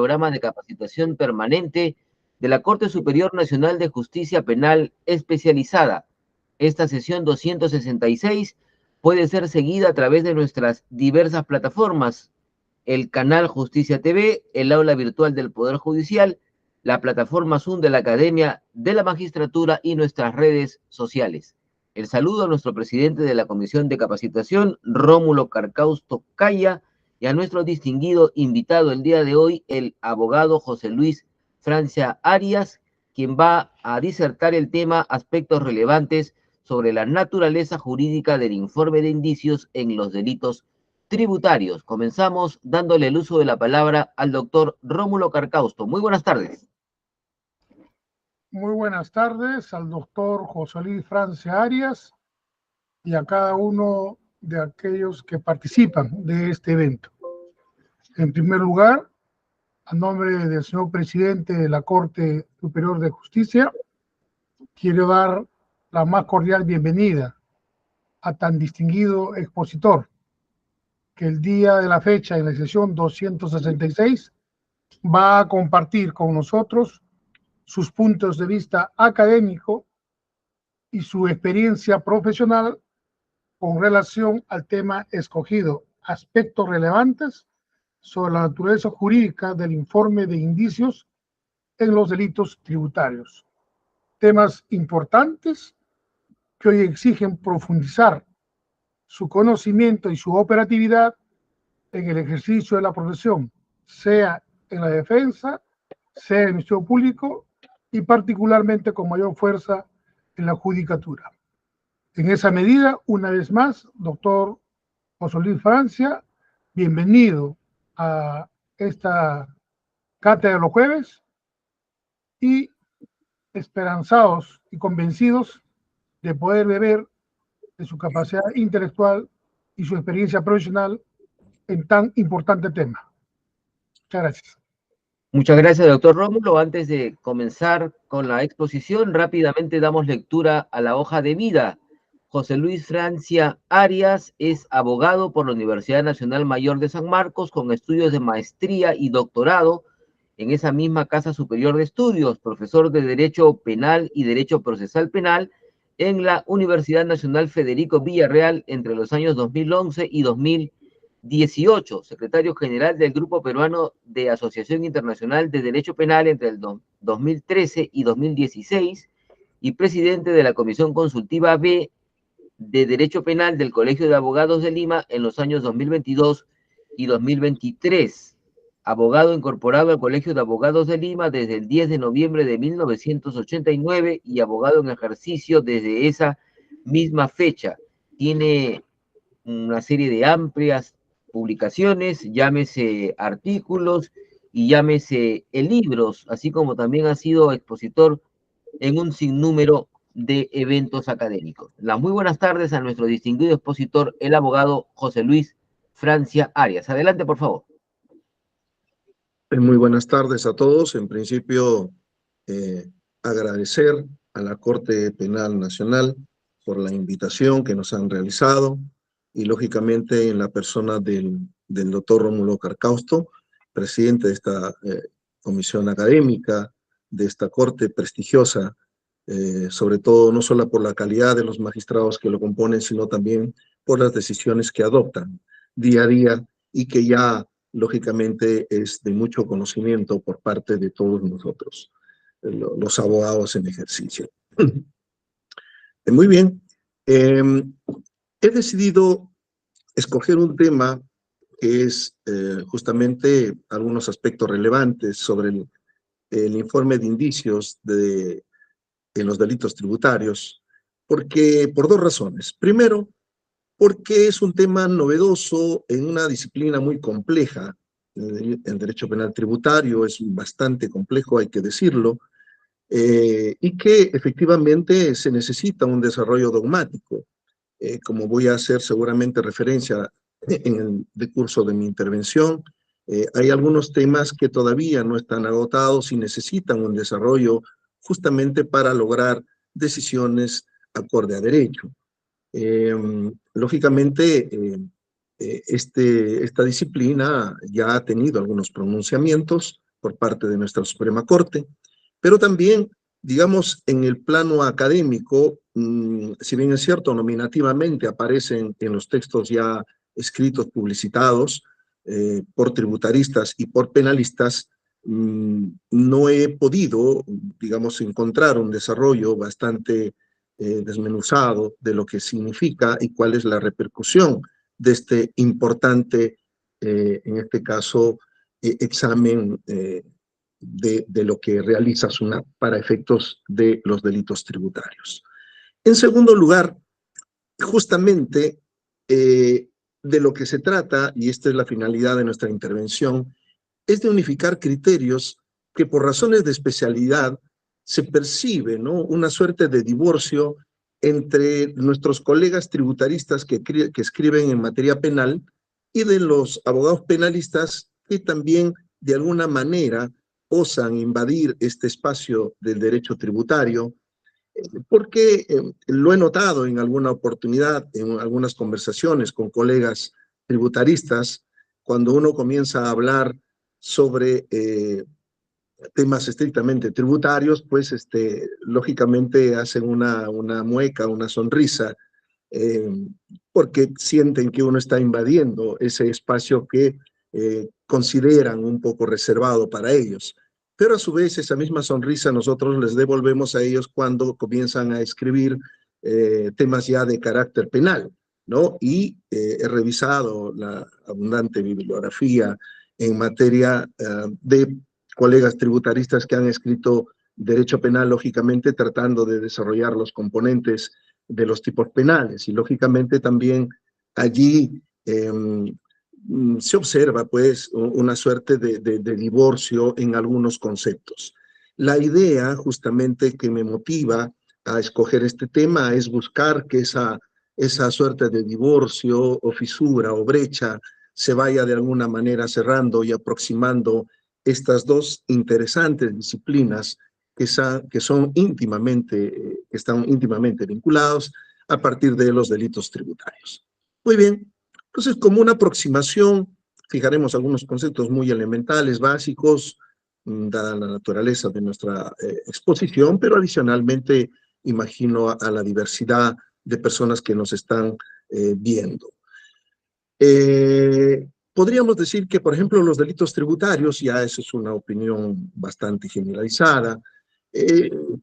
Programa de capacitación permanente de la Corte Superior Nacional de Justicia Penal Especializada. Esta sesión 266 puede ser seguida a través de nuestras diversas plataformas: el canal Justicia TV, el aula virtual del Poder Judicial, la plataforma Zoom de la Academia de la Magistratura y nuestras redes sociales. El saludo a nuestro presidente de la Comisión de Capacitación, Rómulo Carcausto Caya, y a nuestro distinguido invitado el día de hoy, el abogado José Luis Francia Arias, quien va a disertar el tema aspectos relevantes sobre la naturaleza jurídica del informe de indicios en los delitos tributarios. Comenzamos dándole el uso de la palabra al doctor Rómulo Carcausto. Muy buenas tardes. Muy buenas tardes al doctor José Luis Francia Arias y a cada uno de aquellos que participan de este evento. En primer lugar, a nombre del señor presidente de la Corte Superior de Justicia, quiero dar la más cordial bienvenida a tan distinguido expositor que el día de la fecha, en la sesión 266, va a compartir con nosotros sus puntos de vista académico y su experiencia profesional con relación al tema escogido, aspectos relevantes sobre la naturaleza jurídica del informe de indicios en los delitos tributarios. Temas importantes que hoy exigen profundizar su conocimiento y su operatividad en el ejercicio de la profesión, sea en la defensa, sea en el Ministerio Público y particularmente con mayor fuerza en la judicatura. En esa medida, una vez más, doctor José Luis Francia, bienvenido a esta cátedra de los jueves y esperanzados y convencidos de poder beber de su capacidad intelectual y su experiencia profesional en tan importante tema. Muchas gracias. Muchas gracias, doctor Rómulo. Antes de comenzar con la exposición, rápidamente damos lectura a la hoja de vida. José Luis Francia Arias es abogado por la Universidad Nacional Mayor de San Marcos, con estudios de maestría y doctorado en esa misma Casa Superior de Estudios, profesor de Derecho Penal y Derecho Procesal Penal en la Universidad Nacional Federico Villarreal entre los años 2011 y 2018, secretario general del Grupo Peruano de Asociación Internacional de Derecho Penal entre el 2013 y 2016, y presidente de la Comisión Consultiva B de Derecho Penal del Colegio de Abogados de Lima en los años 2022 y 2023. Abogado incorporado al Colegio de Abogados de Lima desde el 10 de noviembre de 1989 y abogado en ejercicio desde esa misma fecha. Tiene una serie de amplias publicaciones, llámese artículos y llámese libros, así como también ha sido expositor en un sinnúmero de eventos académicos. Las muy buenas tardes a nuestro distinguido expositor, el abogado José Luis Francia Arias. Adelante, por favor. Muy buenas tardes a todos. En principio, agradecer a la Corte Penal Nacional por la invitación que nos han realizado y, lógicamente, en la persona del doctor Rómulo Carcausto, presidente de esta comisión académica, de esta Corte prestigiosa, sobre todo no solo por la calidad de los magistrados que lo componen, sino también por las decisiones que adoptan día a día y que ya lógicamente es de mucho conocimiento por parte de todos nosotros, los abogados en ejercicio. Muy bien, he decidido escoger un tema que es justamente algunos aspectos relevantes sobre el informe de indicios en los delitos tributarios, por dos razones. Primero, porque es un tema novedoso en una disciplina muy compleja. El derecho penal tributario es bastante complejo, hay que decirlo, y que efectivamente se necesita un desarrollo dogmático. Como voy a hacer seguramente referencia en el decurso de mi intervención, hay algunos temas que todavía no están agotados y necesitan un desarrollo justamente para lograr decisiones acorde a derecho. Lógicamente, esta disciplina ya ha tenido algunos pronunciamientos por parte de nuestra Suprema Corte, pero también, digamos, en el plano académico, si bien es cierto, nominativamente aparecen en los textos ya escritos, publicitados por tributaristas y por penalistas, no he podido, digamos, encontrar un desarrollo bastante desmenuzado de lo que significa y cuál es la repercusión de este importante, en este caso, examen de lo que realiza SUNAT para efectos de los delitos tributarios. En segundo lugar, justamente de lo que se trata, y esta es la finalidad de nuestra intervención, es de unificar criterios que por razones de especialidad se percibe, ¿no?, una suerte de divorcio entre nuestros colegas tributaristas que escriben en materia penal y de los abogados penalistas que también de alguna manera osan invadir este espacio del derecho tributario, porque lo he notado en alguna oportunidad, en algunas conversaciones con colegas tributaristas, cuando uno comienza a hablar sobre temas estrictamente tributarios, pues lógicamente hacen una mueca, una sonrisa, porque sienten que uno está invadiendo ese espacio que consideran un poco reservado para ellos. Pero a su vez esa misma sonrisa nosotros les devolvemos a ellos cuando comienzan a escribir temas ya de carácter penal, ¿no? Y he revisado la abundante bibliografía en materia de colegas tributaristas que han escrito derecho penal, lógicamente tratando de desarrollar los componentes de los tipos penales. Y lógicamente también allí se observa pues una suerte de divorcio en algunos conceptos. La idea justamente que me motiva a escoger este tema es buscar que esa suerte de divorcio o fisura o brecha se vaya de alguna manera cerrando y aproximando estas dos interesantes disciplinas que están íntimamente vinculados a partir de los delitos tributarios. Muy bien, entonces como una aproximación fijaremos algunos conceptos muy elementales, básicos, dada la naturaleza de nuestra exposición, pero adicionalmente imagino a la diversidad de personas que nos están viendo. Podríamos decir que, por ejemplo, los delitos tributarios, ya eso es una opinión bastante generalizada,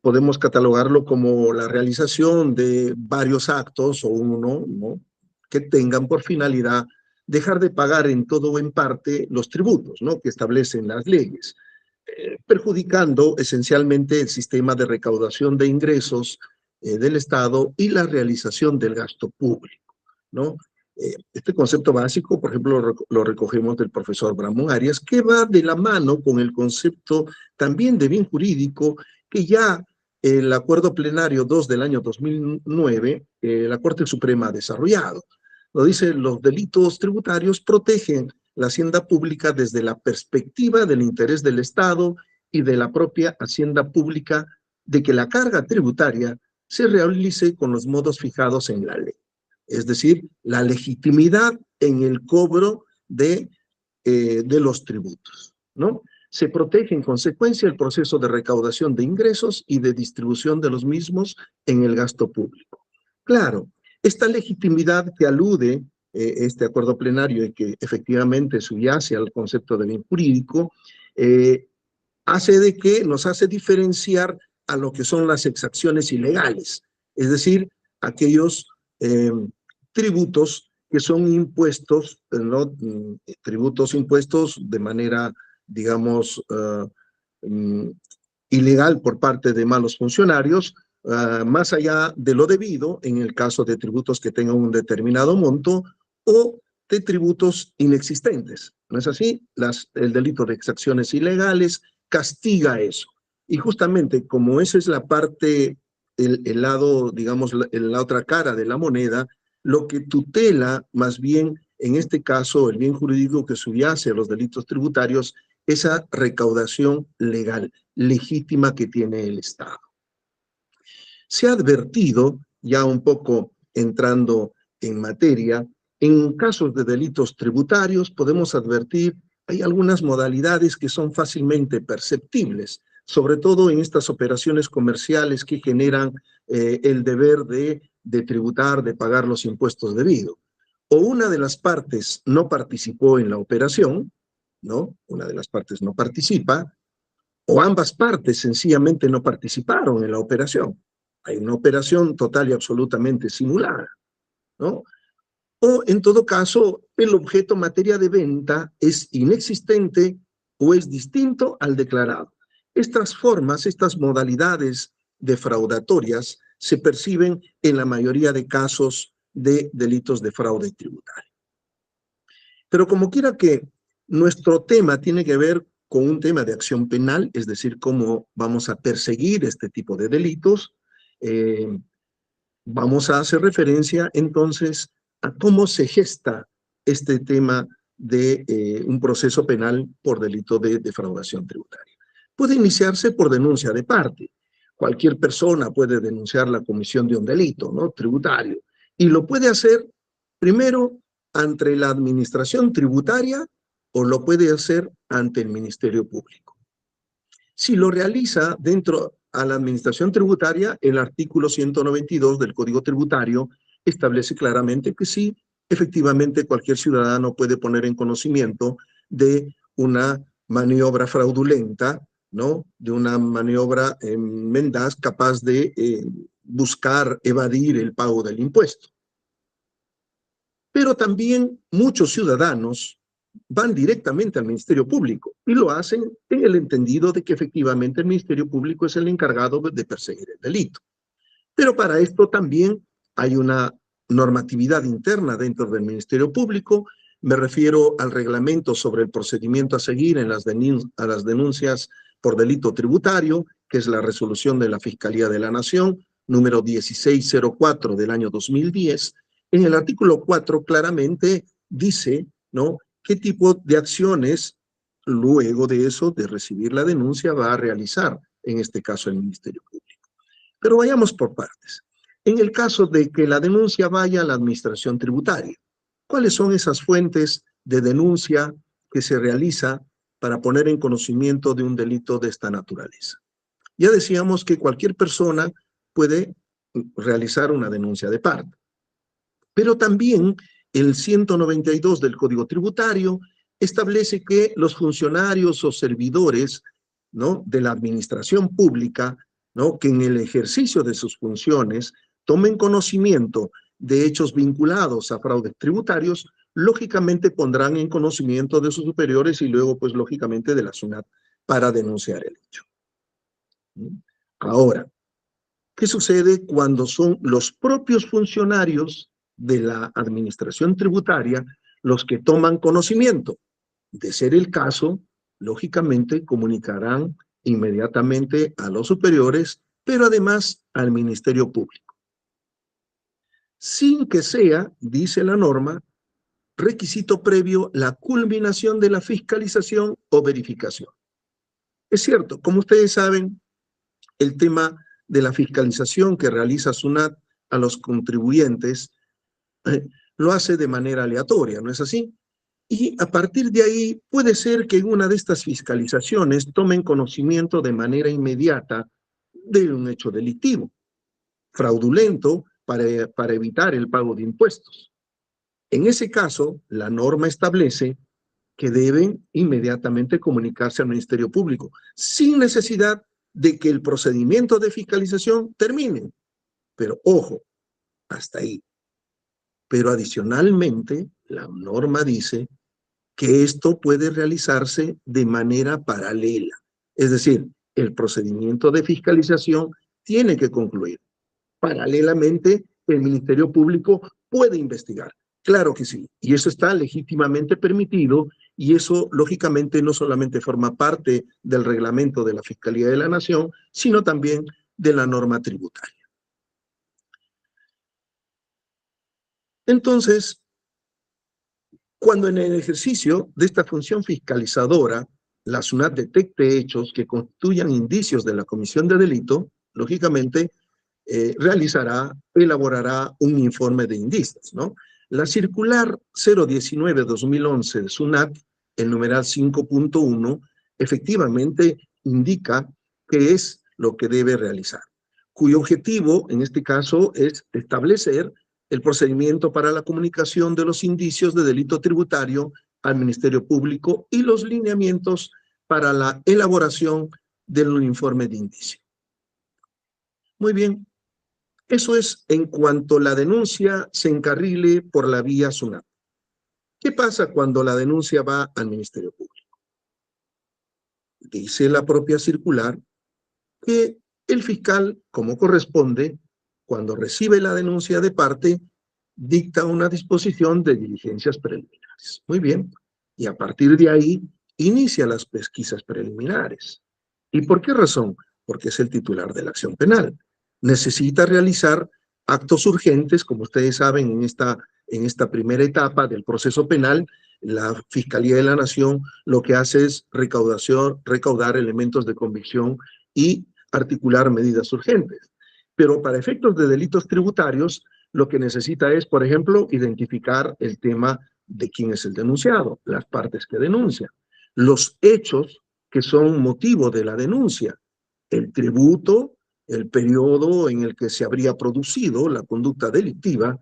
podemos catalogarlo como la realización de varios actos o uno, ¿no?, que tengan por finalidad dejar de pagar en todo o en parte los tributos, ¿no?, que establecen las leyes, perjudicando esencialmente el sistema de recaudación de ingresos del Estado y la realización del gasto público, ¿no? Este concepto básico, por ejemplo, lo recogemos del profesor Bramón Arias, que va de la mano con el concepto también de bien jurídico que ya el Acuerdo Plenario 2 del año 2009, la Corte Suprema ha desarrollado. Lo dice, los delitos tributarios protegen la hacienda pública desde la perspectiva del interés del Estado y de la propia hacienda pública de que la carga tributaria se realice con los modos fijados en la ley. Es decir, la legitimidad en el cobro de los tributos, ¿no? Se protege en consecuencia el proceso de recaudación de ingresos y de distribución de los mismos en el gasto público. Claro, esta legitimidad que alude este acuerdo plenario y que efectivamente subyace al concepto de bien jurídico, hace de que nos hace diferenciar a lo que son las exacciones ilegales, es decir, aquellos tributos que son impuestos, ¿no?, tributos impuestos de manera, digamos, ilegal por parte de malos funcionarios, más allá de lo debido, en el caso de tributos que tengan un determinado monto, o de tributos inexistentes. ¿No es así? El delito de exacciones ilegales castiga eso. Y justamente como esa es la parte, el lado, digamos, la otra cara de la moneda, lo que tutela más bien, en este caso, el bien jurídico que subyace a los delitos tributarios, esa recaudación legal, legítima que tiene el Estado. Se ha advertido, ya un poco entrando en materia, en casos de delitos tributarios podemos advertir hay algunas modalidades que son fácilmente perceptibles, sobre todo en estas operaciones comerciales que generan el deber de tributar, de pagar los impuestos debidos. O una de las partes no participó en la operación, ¿no? Una de las partes no participa, o ambas partes sencillamente no participaron en la operación. Hay una operación total y absolutamente simulada, ¿no? O, en todo caso, el objeto materia de venta es inexistente o es distinto al declarado. Estas formas, estas modalidades defraudatorias se perciben en la mayoría de casos de delitos de fraude tributario. Pero como quiera que nuestro tema tiene que ver con un tema de acción penal, es decir, cómo vamos a perseguir este tipo de delitos, vamos a hacer referencia entonces a cómo se gesta este tema de un proceso penal por delito de defraudación tributaria. Puede iniciarse por denuncia de parte. Cualquier persona puede denunciar la comisión de un delito, ¿no?, tributario, y lo puede hacer primero ante la administración tributaria o lo puede hacer ante el Ministerio Público. Si lo realiza dentro a la administración tributaria, el artículo 192 del Código Tributario establece claramente que sí, efectivamente cualquier ciudadano puede poner en conocimiento de una maniobra fraudulenta, ¿no?, de una maniobra mendaz capaz de buscar evadir el pago del impuesto. Pero también muchos ciudadanos van directamente al Ministerio Público y lo hacen en el entendido de que efectivamente el Ministerio Público es el encargado de perseguir el delito. Pero para esto también hay una normatividad interna dentro del Ministerio Público. Me refiero al reglamento sobre el procedimiento a seguir en las denuncias por delito tributario, que es la resolución de la Fiscalía de la Nación, número 1604 del año 2010. En el artículo 4 claramente dice, ¿no?, qué tipo de acciones, luego de eso, de recibir la denuncia, va a realizar, en este caso, el Ministerio Público. Pero vayamos por partes. En el caso de que la denuncia vaya a la administración tributaria, ¿cuáles son esas fuentes de denuncia que se realiza para poner en conocimiento de un delito de esta naturaleza? Ya decíamos que cualquier persona puede realizar una denuncia de parte, pero también el 192 del Código Tributario establece que los funcionarios o servidores, ¿no?, de la administración pública, ¿no?, que en el ejercicio de sus funciones tomen conocimiento de hechos vinculados a fraudes tributarios, lógicamente pondrán en conocimiento de sus superiores y luego, pues, lógicamente de la SUNAT para denunciar el hecho. Ahora, ¿qué sucede cuando son los propios funcionarios de la administración tributaria los que toman conocimiento? De ser el caso, lógicamente comunicarán inmediatamente a los superiores, pero además al Ministerio Público, sin que sea, dice la norma, requisito previo la culminación de la fiscalización o verificación. Es cierto, como ustedes saben, el tema de la fiscalización que realiza SUNAT a los contribuyentes lo hace de manera aleatoria, ¿no es así? Y a partir de ahí puede ser que en una de estas fiscalizaciones tomen conocimiento de manera inmediata de un hecho delictivo, fraudulento, para evitar el pago de impuestos. En ese caso, la norma establece que deben inmediatamente comunicarse al Ministerio Público, sin necesidad de que el procedimiento de fiscalización termine. Pero ojo, hasta ahí. Pero adicionalmente, la norma dice que esto puede realizarse de manera paralela. Es decir, el procedimiento de fiscalización tiene que concluir. Paralelamente, el Ministerio Público puede investigar. Claro que sí, y eso está legítimamente permitido, y eso, lógicamente, no solamente forma parte del reglamento de la Fiscalía de la Nación, sino también de la norma tributaria. Entonces, cuando en el ejercicio de esta función fiscalizadora, la SUNAT detecte hechos que constituyan indicios de la comisión de delito, lógicamente, elaborará un informe de indicios, ¿no? La circular 019-2011 de SUNAT el numeral 5.1, efectivamente indica qué es lo que debe realizar, cuyo objetivo, en este caso, es establecer el procedimiento para la comunicación de los indicios de delito tributario al Ministerio Público y los lineamientos para la elaboración del informe de indicio. Muy bien, eso es en cuanto la denuncia se encarrile por la vía SUNAT. ¿Qué pasa cuando la denuncia va al Ministerio Público? Dice la propia circular que el fiscal, como corresponde, cuando recibe la denuncia de parte, dicta una disposición de diligencias preliminares. Muy bien, y a partir de ahí inicia las pesquisas preliminares. ¿Y por qué razón? Porque es el titular de la acción penal. Necesita realizar actos urgentes, como ustedes saben, en esta primera etapa del proceso penal, la Fiscalía de la Nación lo que hace es recaudar elementos de convicción y articular medidas urgentes. Pero para efectos de delitos tributarios, lo que necesita es, por ejemplo, identificar el tema de quién es el denunciado, las partes que denuncian, los hechos que son motivo de la denuncia, el tributo, el periodo en el que se habría producido la conducta delictiva,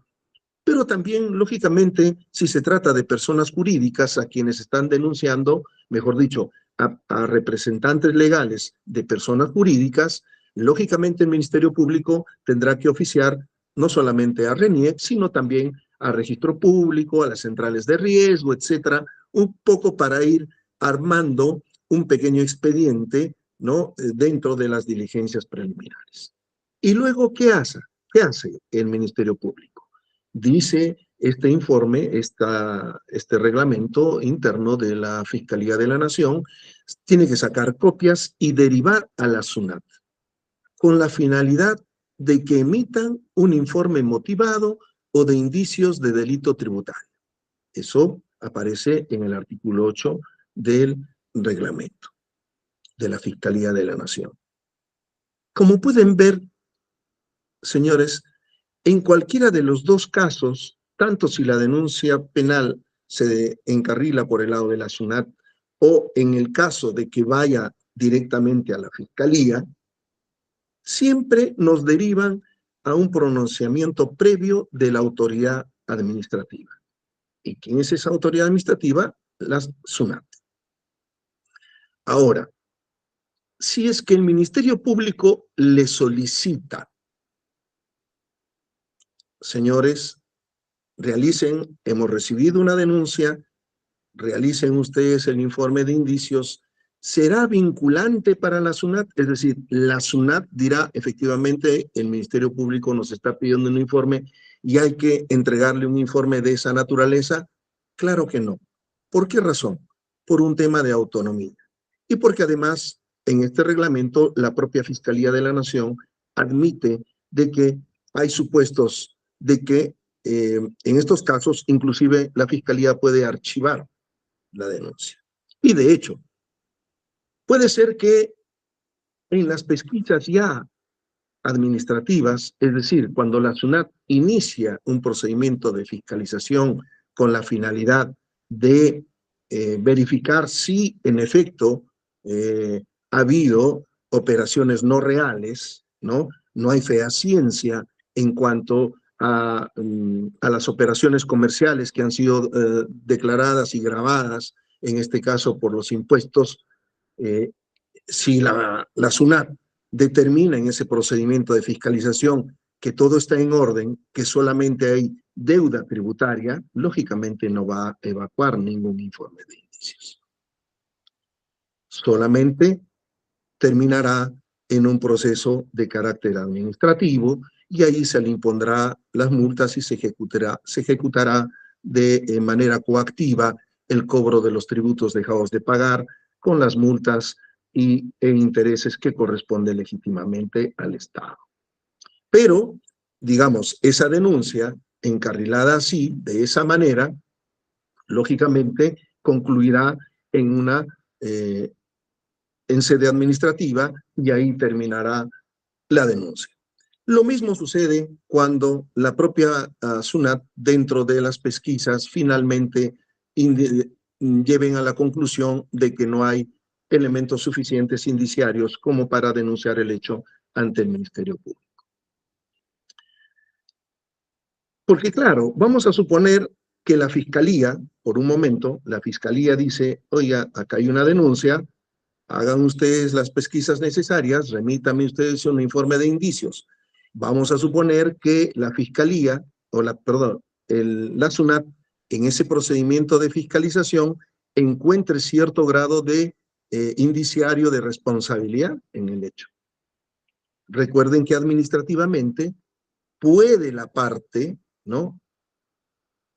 pero también, lógicamente, si se trata de personas jurídicas a quienes están denunciando, mejor dicho, a representantes legales de personas jurídicas, lógicamente el Ministerio Público tendrá que oficiar no solamente a RENIEC, sino también al Registro Público, a las centrales de riesgo, etcétera, un poco para ir armando un pequeño expediente, ¿no?, dentro de las diligencias preliminares. Y luego, ¿qué hace? ¿Qué hace el Ministerio Público? Dice este informe, este reglamento interno de la Fiscalía de la Nación, tiene que sacar copias y derivar a la SUNAT, con la finalidad de que emitan un informe motivado o de indicios de delito tributario. Eso aparece en el artículo 8 del reglamento de la Fiscalía de la Nación. Como pueden ver, señores, en cualquiera de los dos casos, tanto si la denuncia penal se encarrila por el lado de la SUNAT o en el caso de que vaya directamente a la Fiscalía, siempre nos derivan a un pronunciamiento previo de la autoridad administrativa. ¿Y quién es esa autoridad administrativa? La SUNAT. Ahora, si es que el Ministerio Público le solicita, señores, hemos recibido una denuncia, realicen ustedes el informe de indicios, ¿será vinculante para la SUNAT? Es decir, la SUNAT dirá, efectivamente, el Ministerio Público nos está pidiendo un informe y hay que entregarle un informe de esa naturaleza. Claro que no. ¿Por qué razón? Por un tema de autonomía. Y porque además, en este reglamento, la propia Fiscalía de la Nación admite de que hay supuestos de que en estos casos, inclusive, la Fiscalía puede archivar la denuncia. Y de hecho, puede ser que en las pesquisas ya administrativas, es decir, cuando la SUNAT inicia un procedimiento de fiscalización con la finalidad de verificar si en efecto ha habido operaciones no reales, ¿no? No hay fehaciencia en cuanto a las operaciones comerciales que han sido declaradas y grabadas, en este caso por los impuestos. Si la SUNAT determina en ese procedimiento de fiscalización que todo está en orden, que solamente hay deuda tributaria, lógicamente no va a evacuar ningún informe de indicios. Solamente terminará en un proceso de carácter administrativo y ahí se le impondrá las multas y se ejecutará de manera coactiva el cobro de los tributos dejados de pagar con las multas e intereses que corresponden legítimamente al Estado. Pero, digamos, esa denuncia encarrilada así, de esa manera, lógicamente concluirá en sede administrativa y ahí terminará la denuncia. Lo mismo sucede cuando la propia SUNAT, dentro de las pesquisas, finalmente lleven a la conclusión de que no hay elementos suficientes indiciarios como para denunciar el hecho ante el Ministerio Público. Porque claro, vamos a suponer que la Fiscalía, por un momento, la Fiscalía dice, oiga, acá hay una denuncia, hagan ustedes las pesquisas necesarias, remítame ustedes un informe de indicios. Vamos a suponer que la Fiscalía, la SUNAT, en ese procedimiento de fiscalización, encuentre cierto grado de indiciario de responsabilidad en el hecho. Recuerden que administrativamente puede la parte, ¿no?,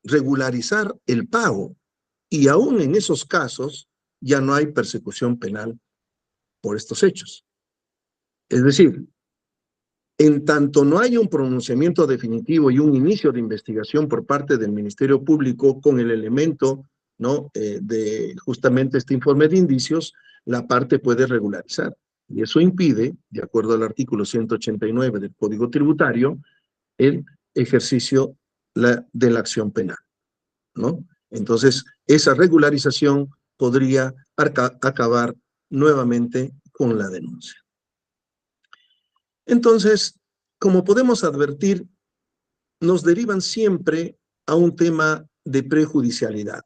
regularizar el pago, y aún en esos casos ya no hay persecución penal por estos hechos. Es decir, en tanto no hay un pronunciamiento definitivo y un inicio de investigación por parte del Ministerio Público con el elemento, ¿no?, de justamente este informe de indicios, la parte puede regularizar. Y eso impide, de acuerdo al artículo 189 del Código Tributario, el ejercicio de la acción penal, ¿no? Entonces, esa regularización podría acabar nuevamente con la denuncia. Entonces, como podemos advertir, nos derivan siempre a un tema de prejudicialidad.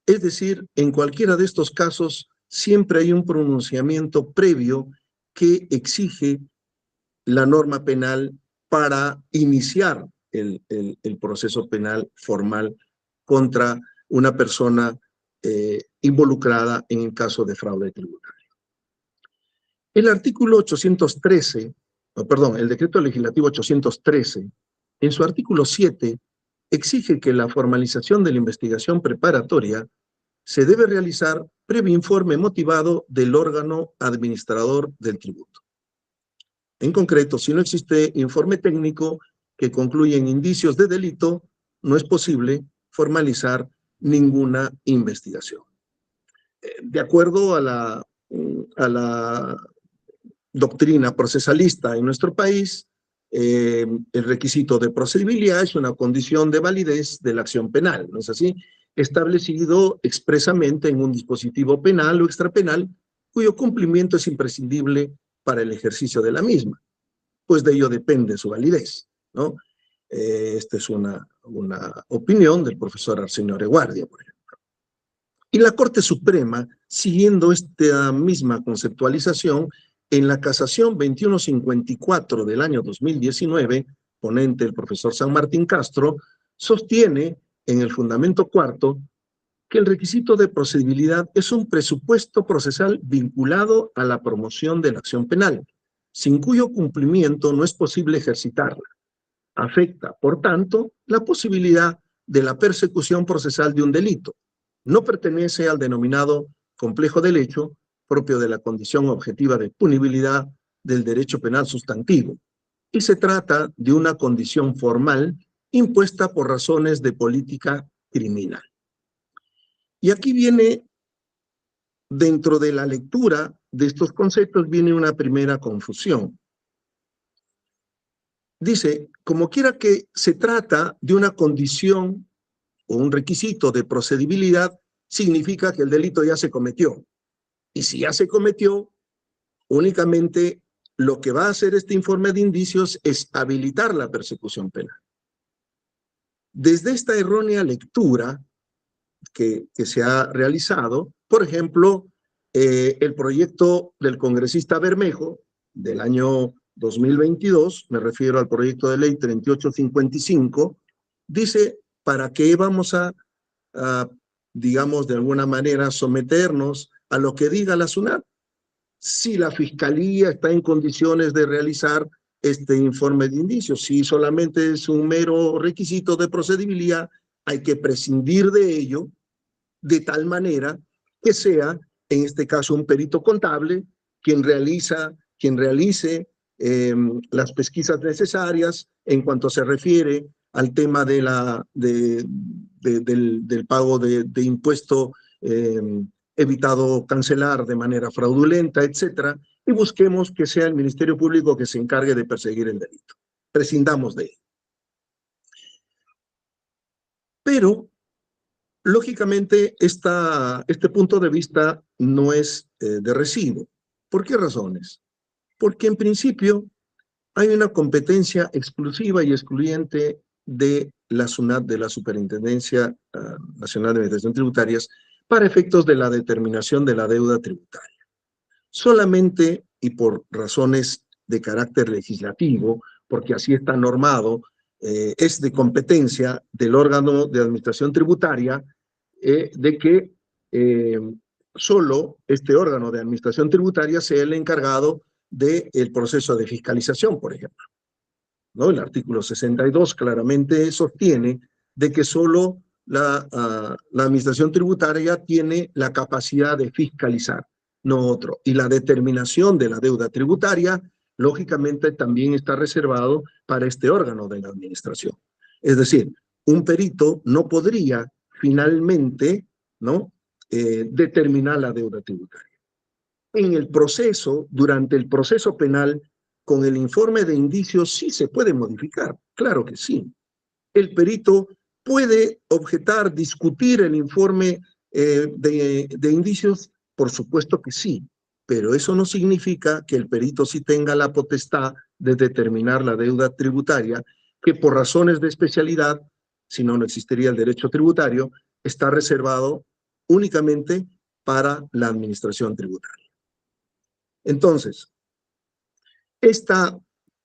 Es decir, en cualquiera de estos casos, siempre hay un pronunciamiento previo que exige la norma penal para iniciar el proceso penal formal contra una persona involucrada en el caso de fraude tributario. El artículo 813, el decreto legislativo 813, en su artículo 7, exige que la formalización de la investigación preparatoria se debe realizar previo informe motivado del órgano administrador del tributo. En concreto, si no existe informe técnico que concluya en indicios de delito, no es posible formalizar ninguna investigación. De acuerdo a la doctrina procesalista en nuestro país, el requisito de procedibilidad es una condición de validez de la acción penal, ¿no es así? Establecido expresamente en un dispositivo penal o extrapenal, cuyo cumplimiento es imprescindible para el ejercicio de la misma, pues de ello depende su validez, ¿no? Esta es una opinión del profesor Arsenio Oreguardia, por ejemplo. Y la Corte Suprema, siguiendo esta misma conceptualización, en la casación 2154 del año 2019, ponente el profesor San Martín Castro, sostiene en el fundamento cuarto que el requisito de procedibilidad es un presupuesto procesal vinculado a la promoción de la acción penal, sin cuyo cumplimiento no es posible ejercitarla. Afecta, por tanto, la posibilidad de la persecución procesal de un delito. No pertenece al denominado complejo del hecho, propio de la condición objetiva de punibilidad del derecho penal sustantivo, y se trata de una condición formal impuesta por razones de política criminal. Y aquí viene, dentro de la lectura de estos conceptos, viene una primera confusión. Dice, como quiera que se trata de una condición o un requisito de procedibilidad, significa que el delito ya se cometió. Y si ya se cometió, únicamente lo que va a hacer este informe de indicios es habilitar la persecución penal. Desde esta errónea lectura que se ha realizado, por ejemplo, el proyecto del congresista Bermejo del año 2022, me refiero al proyecto de ley 3855, dice, ¿para qué vamos a digamos, de alguna manera, someternos a lo que diga la SUNAT? Si la Fiscalía está en condiciones de realizar este informe de indicios, si solamente es un mero requisito de procedibilidad, hay que prescindir de ello de tal manera que sea, en este caso, un perito contable quien realice las pesquisas necesarias en cuanto se refiere al tema del pago de impuesto evitado cancelar de manera fraudulenta, etcétera, y busquemos que sea el Ministerio Público que se encargue de perseguir el delito. Prescindamos de él. Pero lógicamente, este punto de vista no es de recibo. ¿Por qué razones? Porque en principio hay una competencia exclusiva y excluyente de la SUNAT, de la Superintendencia Nacional de Administración Tributarias, para efectos de la determinación de la deuda tributaria. Solamente, y por razones de carácter legislativo, porque así está normado, es de competencia del órgano de administración tributaria de que solo este órgano de administración tributaria sea el encargado del proceso de fiscalización, por ejemplo, ¿no? El artículo 62 claramente sostiene de que solo la administración tributaria tiene la capacidad de fiscalizar, no otro. Y la determinación de la deuda tributaria, lógicamente, también está reservado para este órgano de la administración. Es decir, un perito no podría finalmente, ¿no?, determinar la deuda tributaria. En el proceso, durante el proceso penal, con el informe de indicios sí se puede modificar, claro que sí. El perito puede objetar, discutir el informe de indicios, por supuesto que sí, pero eso no significa que el perito sí tenga la potestad de determinar la deuda tributaria, que por razones de especialidad, si no, no existiría el derecho tributario, está reservado únicamente para la administración tributaria. Entonces, esta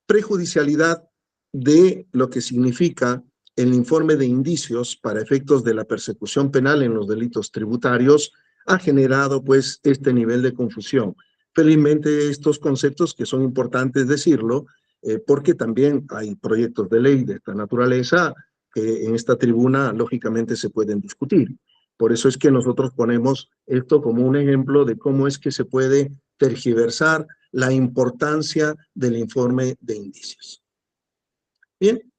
prejudicialidad de lo que significa el informe de indicios para efectos de la persecución penal en los delitos tributarios ha generado pues este nivel de confusión. Felizmente estos conceptos, que son importantes decirlo, porque también hay proyectos de ley de esta naturaleza que en esta tribuna lógicamente se pueden discutir. Por eso es que nosotros ponemos esto como un ejemplo de cómo es que se puede tergiversar la importancia del informe de indicios. Bien,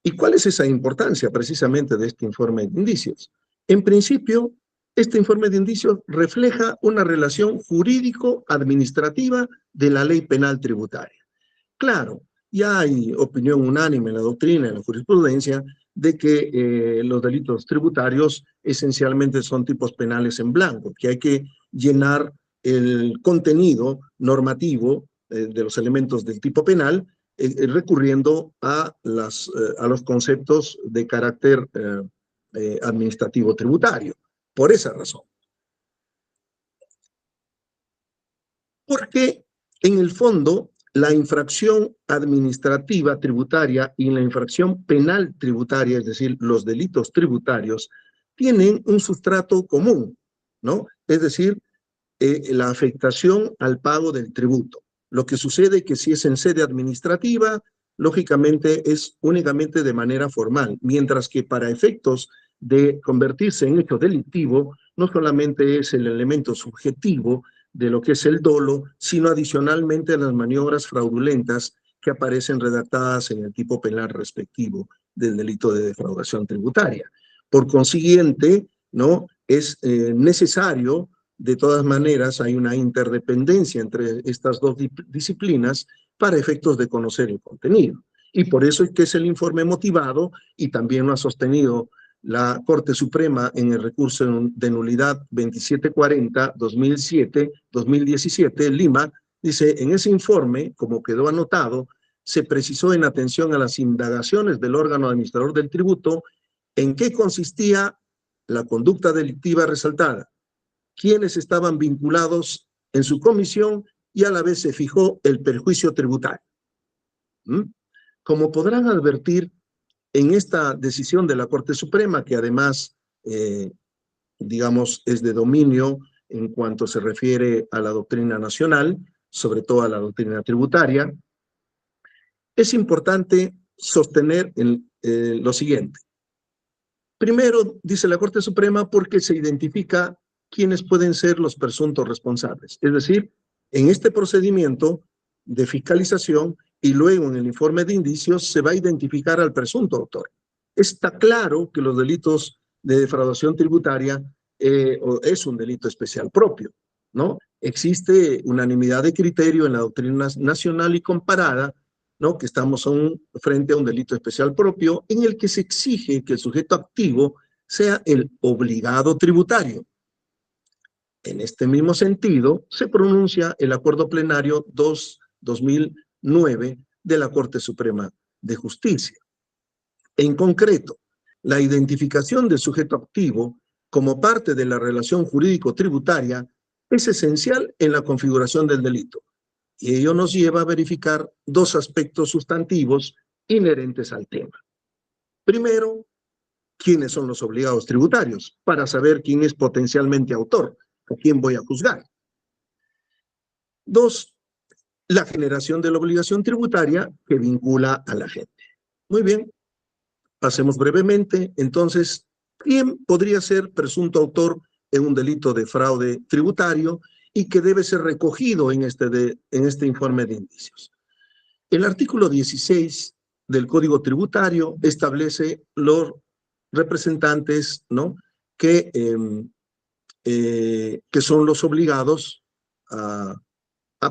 ¿y cuál es esa importancia precisamente de este informe de indicios? En principio, este informe de indicios refleja una relación jurídico-administrativa de la ley penal tributaria. Claro, ya hay opinión unánime en la doctrina, en la jurisprudencia, de que los delitos tributarios esencialmente son tipos penales en blanco, que hay que llenar el contenido normativo de los elementos del tipo penal recurriendo a los conceptos de carácter administrativo tributario. Por esa razón. Porque en el fondo la infracción administrativa tributaria y la infracción penal tributaria, es decir, los delitos tributarios, tienen un sustrato común, ¿no? Es decir, la afectación al pago del tributo. Lo que sucede es que si es en sede administrativa, lógicamente es únicamente de manera formal, mientras que para efectos de convertirse en hecho delictivo, no solamente es el elemento subjetivo de lo que es el dolo, sino adicionalmente las maniobras fraudulentas que aparecen redactadas en el tipo penal respectivo del delito de defraudación tributaria. Por consiguiente, ¿no?, es necesario, de todas maneras, hay una interdependencia entre estas dos disciplinas para efectos de conocer el contenido. Y por eso es que es el informe motivado, y también lo ha sostenido la Corte Suprema en el recurso de nulidad 2740-2017, Lima, dice, en ese informe, como quedó anotado, se precisó en atención a las indagaciones del órgano administrador del tributo en qué consistía la conducta delictiva resaltada, quiénes estaban vinculados en su comisión y a la vez se fijó el perjuicio tributario. Como podrán advertir, en esta decisión de la Corte Suprema, que además, digamos, es de dominio en cuanto se refiere a la doctrina nacional, sobre todo a la doctrina tributaria, es importante sostener lo siguiente. Primero, dice la Corte Suprema, porque se identifica quiénes pueden ser los presuntos responsables. Es decir, en este procedimiento de fiscalización y luego en el informe de indicios se va a identificar al presunto autor. Está claro que los delitos de defraudación tributaria es un delito especial propio, ¿no? Existe unanimidad de criterio en la doctrina nacional y comparada, ¿no?, que estamos frente a un delito especial propio en el que se exige que el sujeto activo sea el obligado tributario. En este mismo sentido, se pronuncia el Acuerdo Plenario 2/2009 de la Corte Suprema de Justicia. En concreto, la identificación del sujeto activo como parte de la relación jurídico-tributaria es esencial en la configuración del delito, y ello nos lleva a verificar dos aspectos sustantivos inherentes al tema. Primero, ¿quiénes son los obligados tributarios? Para saber quién es potencialmente autor, a quién voy a juzgar. Dos, la generación de la obligación tributaria que vincula a la gente. Muy bien, pasemos brevemente. Entonces, ¿quién podría ser presunto autor en un delito de fraude tributario y que debe ser recogido en este informe de indicios? El artículo 16 del Código Tributario establece los representantes, ¿no?, que son los obligados a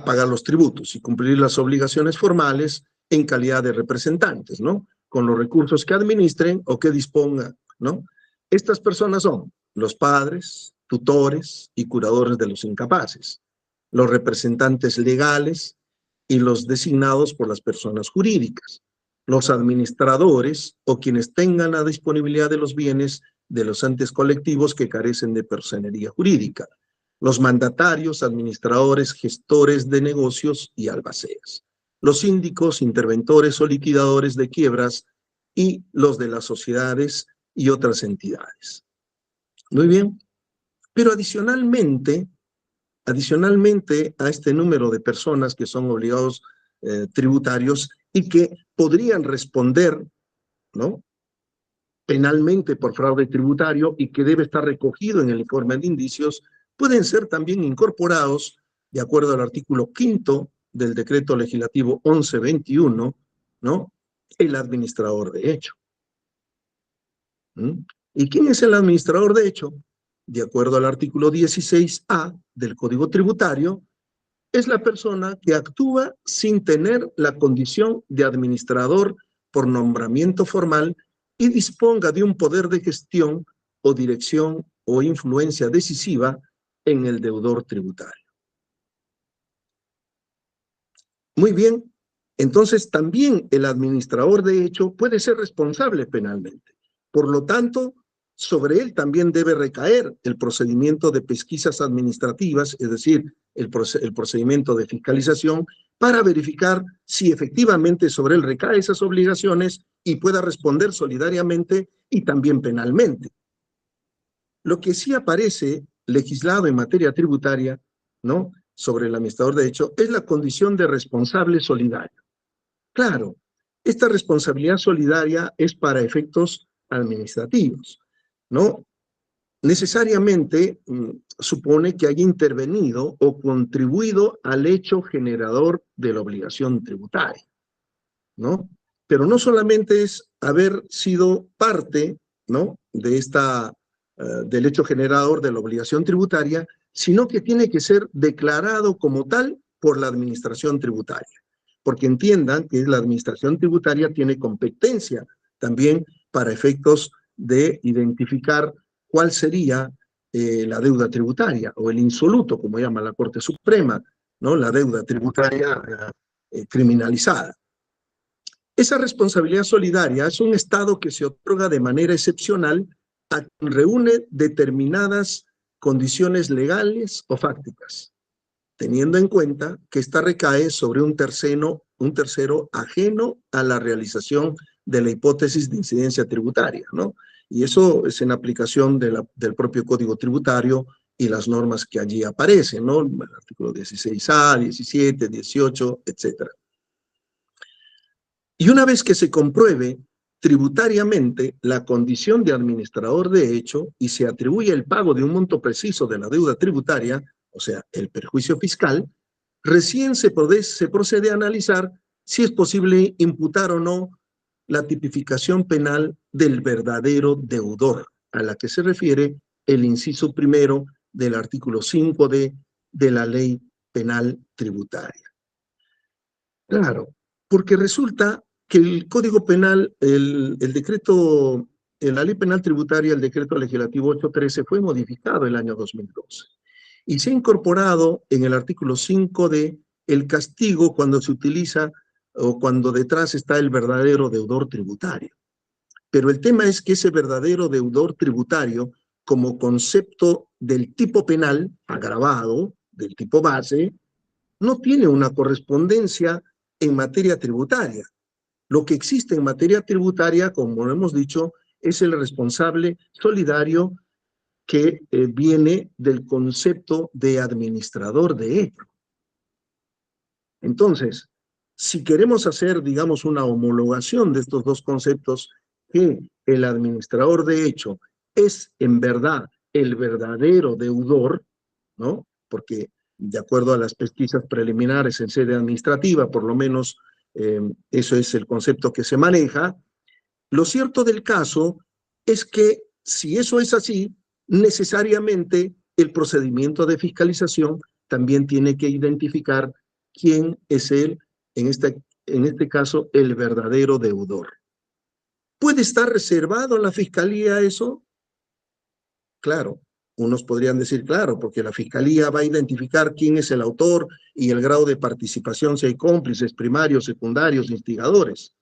pagar los tributos y cumplir las obligaciones formales en calidad de representantes, ¿no?, con los recursos que administren o que dispongan, ¿no? Estas personas son los padres, tutores y curadores de los incapaces, los representantes legales y los designados por las personas jurídicas, los administradores o quienes tengan la disponibilidad de los bienes de los entes colectivos que carecen de personería jurídica, los mandatarios, administradores, gestores de negocios y albaceas, los síndicos, interventores o liquidadores de quiebras y los de las sociedades y otras entidades. Muy bien, pero adicionalmente a este número de personas que son obligados tributarios y que podrían responder, ¿no?, penalmente por fraude tributario y que debe estar recogido en el informe de indicios, pueden ser también incorporados, de acuerdo al artículo 5º del Decreto Legislativo 1121, ¿no?, el administrador de hecho. ¿Y quién es el administrador de hecho? De acuerdo al artículo 16A del Código Tributario, es la persona que actúa sin tener la condición de administrador por nombramiento formal y disponga de un poder de gestión o dirección o influencia decisiva en el deudor tributario. Muy bien, entonces también el administrador de hecho puede ser responsable penalmente. Por lo tanto, sobre él también debe recaer el procedimiento de pesquisas administrativas, es decir, el procedimiento de fiscalización, para verificar si efectivamente sobre él recaen esas obligaciones y pueda responder solidariamente y también penalmente. Lo que sí aparece legislado en materia tributaria, ¿no?, sobre el administrador de hecho, es la condición de responsable solidario. Claro, esta responsabilidad solidaria es para efectos administrativos, ¿no? Necesariamente supone que haya intervenido o contribuido al hecho generador de la obligación tributaria, ¿no? Pero no solamente es haber sido parte, ¿no?, de del hecho generador de la obligación tributaria, sino que tiene que ser declarado como tal por la administración tributaria. Porque entiendan que la administración tributaria tiene competencia también para efectos de identificar cuál sería la deuda tributaria o el insoluto, como llama la Corte Suprema, ¿no?, la deuda tributaria criminalizada. Esa responsabilidad solidaria es un estado que se otorga de manera excepcional a quien reúne determinadas condiciones legales o fácticas, teniendo en cuenta que esta recae sobre un tercero ajeno a la realización de la hipótesis de incidencia tributaria, ¿no? Y eso es en aplicación del propio Código Tributario y las normas que allí aparecen, ¿no? El artículo 16A, 17, 18, etc. Y una vez que se compruebe tributariamente la condición de administrador de hecho y se atribuye el pago de un monto preciso de la deuda tributaria, o sea, el perjuicio fiscal, recién se procede a analizar si es posible imputar o no la tipificación penal del verdadero deudor, a la que se refiere el inciso primero del artículo 5D de la Ley Penal Tributaria. Claro, porque resulta que el Código Penal, el decreto la Ley Penal Tributaria, el Decreto Legislativo 813, fue modificado el año 2012 y se ha incorporado en el artículo 5D el castigo cuando se utiliza o cuando detrás está el verdadero deudor tributario. Pero el tema es que ese verdadero deudor tributario, como concepto del tipo penal agravado, del tipo base, no tiene una correspondencia en materia tributaria. Lo que existe en materia tributaria, como lo hemos dicho, es el responsable solidario que viene del concepto de administrador de hecho. Entonces, si queremos hacer, digamos, una homologación de estos dos conceptos, que el administrador de hecho es en verdad el verdadero deudor, ¿no? Porque de acuerdo a las pesquisas preliminares en sede administrativa, por lo menos eso es el concepto que se maneja. Lo cierto del caso es que si eso es así, necesariamente el procedimiento de fiscalización también tiene que identificar quién es él, en este caso, el verdadero deudor. ¿Puede estar reservado a la fiscalía eso? Claro, unos podrían decir, claro, porque la fiscalía va a identificar quién es el autor y el grado de participación, si hay cómplices primarios, secundarios, instigadores.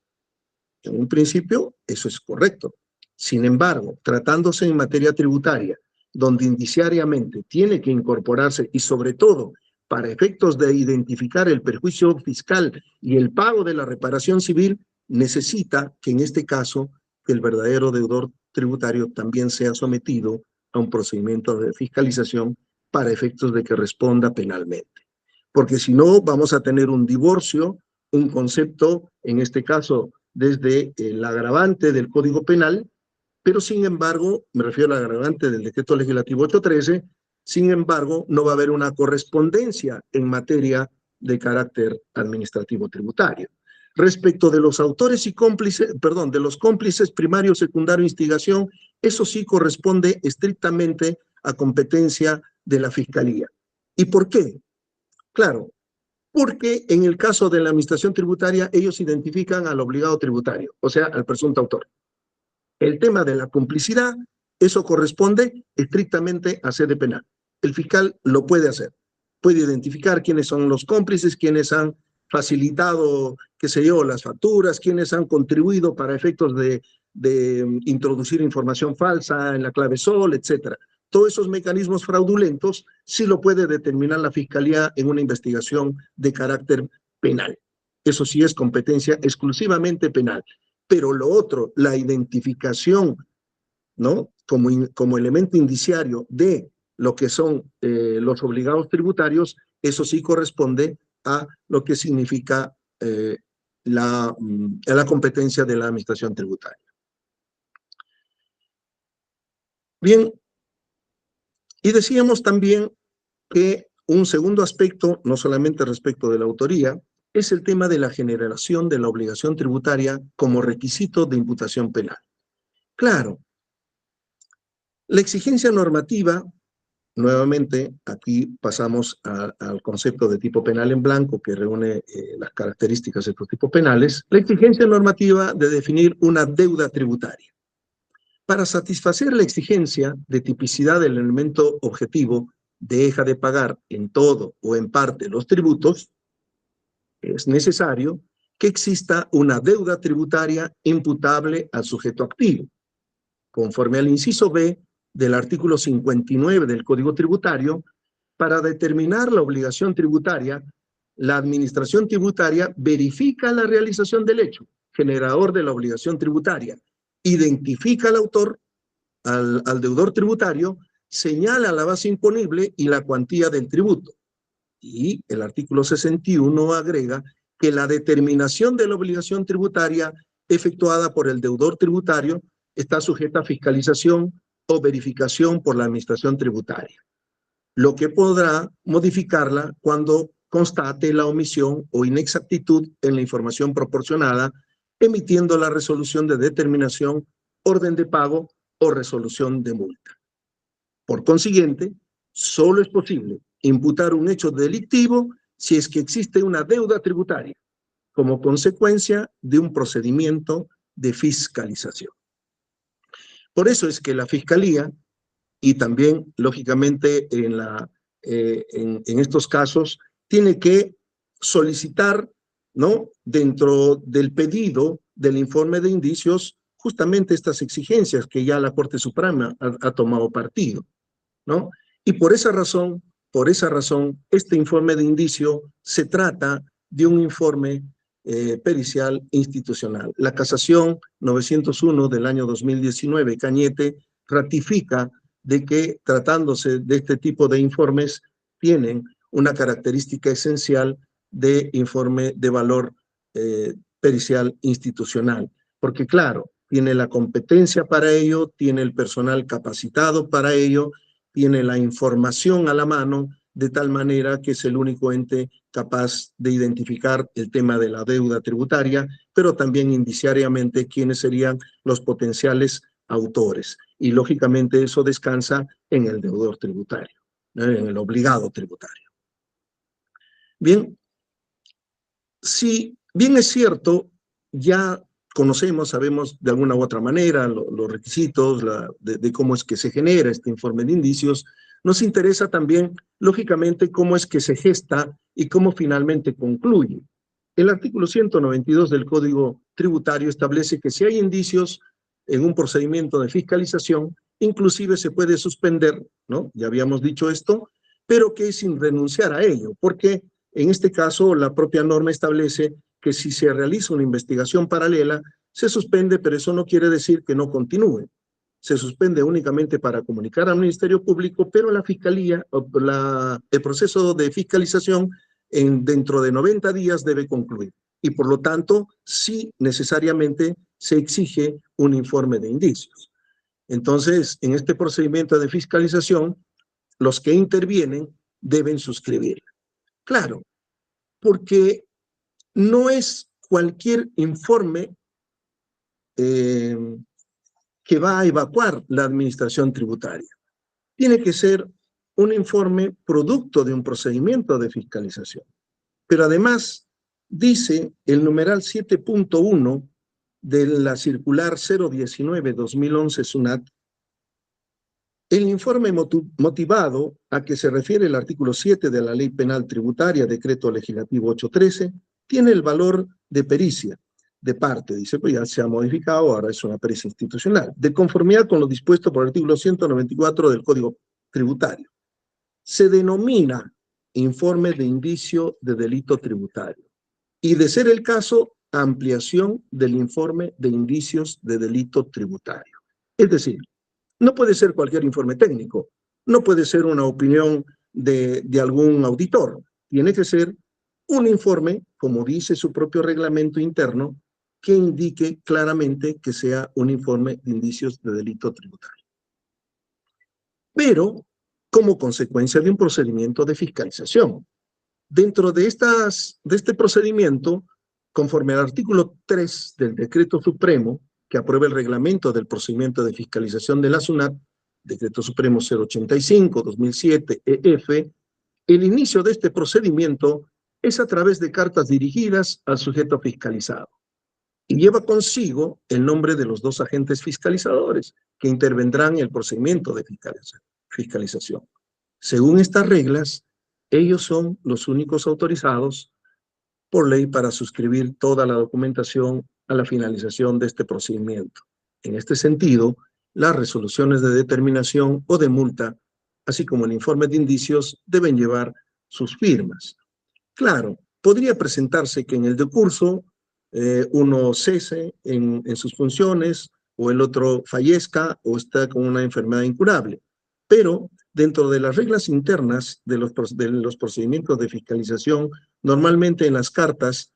En un principio, eso es correcto. Sin embargo, tratándose en materia tributaria, donde indiciariamente tiene que incorporarse y sobre todo para efectos de identificar el perjuicio fiscal y el pago de la reparación civil, necesita que en este caso el verdadero deudor tributario también sea sometido a un procedimiento de fiscalización para efectos de que responda penalmente. Porque si no, vamos a tener un divorcio, un concepto, en este caso, desde el agravante del Código Penal, pero sin embargo, me refiero al agravante del Decreto Legislativo 813, sin embargo, no va a haber una correspondencia en materia de carácter administrativo tributario. Respecto de los autores y cómplices, perdón, de los cómplices primario, secundario, instigación, eso sí corresponde estrictamente a competencia de la Fiscalía. ¿Y por qué? Claro, porque en el caso de la administración tributaria, ellos identifican al obligado tributario, o sea, al presunto autor. El tema de la complicidad, eso corresponde estrictamente a sede penal. El fiscal lo puede hacer. Puede identificar quiénes son los cómplices, quiénes han facilitado, qué sé yo, las facturas, quiénes han contribuido para efectos de introducir información falsa en la clave SOL, etcétera. Todos esos mecanismos fraudulentos sí lo puede determinar la Fiscalía en una investigación de carácter penal. Eso sí es competencia exclusivamente penal. Pero lo otro, la identificación, ¿no? Como elemento indiciario de lo que son los obligados tributarios, eso sí corresponde a lo que significa la competencia de la administración tributaria. Bien, y decíamos también que un segundo aspecto, no solamente respecto de la autoría, es el tema de la generación de la obligación tributaria como requisito de imputación penal. Claro, la exigencia normativa, nuevamente aquí pasamos al concepto de tipo penal en blanco que reúne las características de estos tipos penales, la exigencia normativa de definir una deuda tributaria. Para satisfacer la exigencia de tipicidad del elemento objetivo, deja de pagar en todo o en parte los tributos, es necesario que exista una deuda tributaria imputable al sujeto activo, conforme al inciso B del artículo 59 del Código Tributario. Para determinar la obligación tributaria, la administración tributaria verifica la realización del hecho generador de la obligación tributaria, identifica al autor, al deudor tributario, señala la base imponible y la cuantía del tributo. Y el artículo 61 agrega que la determinación de la obligación tributaria efectuada por el deudor tributario está sujeta a fiscalización o verificación por la administración tributaria, lo que podrá modificarla cuando constate la omisión o inexactitud en la información proporcionada, emitiendo la resolución de determinación, orden de pago o resolución de multa. Por consiguiente, solo es posible imputar un hecho delictivo si es que existe una deuda tributaria como consecuencia de un procedimiento de fiscalización. Por eso es que la Fiscalía, y también, lógicamente, en estos casos, tiene que solicitar, ¿no?, dentro del pedido del informe de indicios, justamente estas exigencias que ya la Corte Suprema ha tomado partido, ¿no? Y por esa razón, este informe de indicio se trata de un informe pericial institucional. La casación 901 del año 2019, Cañete, ratifica de que, tratándose de este tipo de informes, tienen una característica esencial de informe de valor pericial institucional. Porque, claro, tiene la competencia para ello, tiene el personal capacitado para ello, tiene la información a la mano, de tal manera que es el único ente capaz de identificar el tema de la deuda tributaria, pero también indiciariamente quiénes serían los potenciales autores. Y lógicamente eso descansa en el deudor tributario, en el obligado tributario. Bien, si bien es cierto, ya conocemos, sabemos de alguna u otra manera los requisitos de cómo es que se genera este informe de indicios, nos interesa también, lógicamente, cómo es que se gesta y cómo finalmente concluye. El artículo 192 del Código Tributario establece que si hay indicios en un procedimiento de fiscalización, inclusive se puede suspender, ¿no? Ya habíamos dicho esto, pero que sin renunciar a ello, porque en este caso la propia norma establece que si se realiza una investigación paralela, se suspende, pero eso no quiere decir que no continúe. Se suspende únicamente para comunicar al Ministerio Público, pero la Fiscalía, el proceso de fiscalización dentro de 90 días debe concluir. Y por lo tanto, sí necesariamente se exige un informe de indicios. Entonces, en este procedimiento de fiscalización, los que intervienen deben suscribirla. Claro, porque no es cualquier informe que va a evacuar la administración tributaria. Tiene que ser un informe producto de un procedimiento de fiscalización. Pero además, dice el numeral 7.1 de la circular 019-2011 SUNAT, el informe motivado a que se refiere el artículo 7 de la Ley Penal Tributaria, Decreto Legislativo 813, tiene el valor de pericia de parte, dice, pues ya se ha modificado, ahora es una pericia institucional, de conformidad con lo dispuesto por el artículo 194 del Código Tributario. Se denomina informe de indicio de delito tributario y, de ser el caso, ampliación del informe de indicios de delito tributario. Es decir, no puede ser cualquier informe técnico, no puede ser una opinión de algún auditor, tiene que ser un informe, como dice su propio reglamento interno, que indique claramente que sea un informe de indicios de delito tributario. Pero como consecuencia de un procedimiento de fiscalización. Dentro de este procedimiento, conforme al artículo 3 del Decreto Supremo, que aprueba el reglamento del procedimiento de fiscalización de la SUNAT, Decreto Supremo 085-2007 EF, el inicio de este procedimiento es a través de cartas dirigidas al sujeto fiscalizado y lleva consigo el nombre de los dos agentes fiscalizadores que intervendrán en el procedimiento de fiscalización. Según estas reglas, ellos son los únicos autorizados por ley para suscribir toda la documentación a la finalización de este procedimiento. En este sentido, las resoluciones de determinación o de multa, así como el informe de indicios, deben llevar sus firmas. Claro, podría presentarse que en el decurso uno cese en sus funciones, o el otro fallezca o está con una enfermedad incurable, pero dentro de las reglas internas de los procedimientos de fiscalización, normalmente en las cartas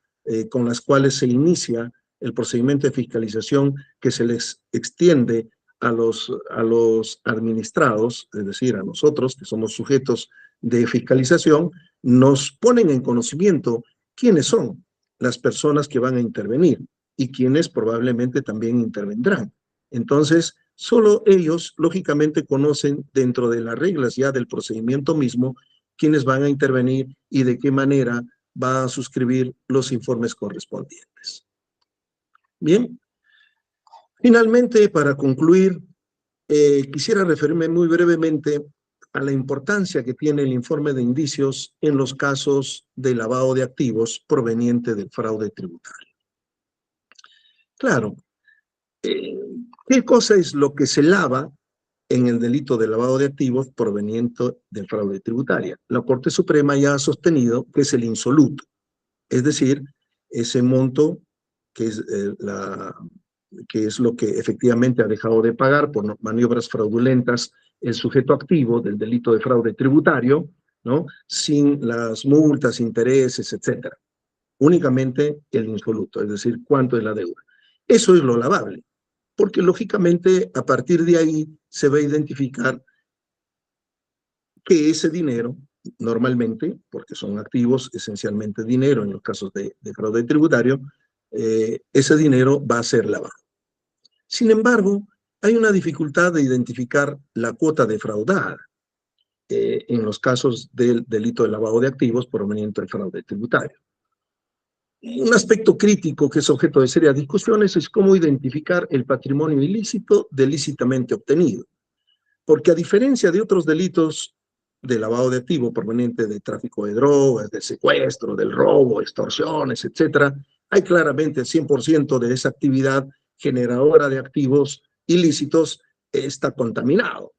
con las cuales se inicia el procedimiento de fiscalización, que se les extiende a los administrados, es decir, a nosotros que somos sujetos de fiscalización, nos ponen en conocimiento quiénes son las personas que van a intervenir y quienes probablemente también intervendrán. Entonces, solo ellos, lógicamente, conocen dentro de las reglas ya del procedimiento mismo quiénes van a intervenir y de qué manera va a suscribir los informes correspondientes. Bien, finalmente, para concluir, quisiera referirme muy brevemente a la importancia que tiene el informe de indicios en los casos de lavado de activos proveniente del fraude tributario. Claro, ¿qué cosa es lo que se lava en el delito de lavado de activos proveniente del fraude tributario? La Corte Suprema ya ha sostenido que es el insoluto, es decir, ese monto que es lo que efectivamente ha dejado de pagar por maniobras fraudulentas el sujeto activo del delito de fraude tributario, ¿no? Sin las multas, intereses, etcétera. Únicamente el insoluto, es decir, cuánto es la deuda. Eso es lo lavable, porque lógicamente a partir de ahí se va a identificar que ese dinero, normalmente, porque son activos, esencialmente dinero en los casos de fraude tributario, ese dinero va a ser lavado. Sin embargo, hay una dificultad de identificar la cuota defraudada en los casos del delito de lavado de activos proveniente del fraude tributario. Un aspecto crítico que es objeto de serias discusiones es cómo identificar el patrimonio ilícito de lícitamente obtenido. Porque a diferencia de otros delitos de lavado de activos proveniente de tráfico de drogas, de secuestro, del robo, extorsiones, etcétera, hay claramente el 100% de esa actividad generadora de activos ilícitos está contaminado.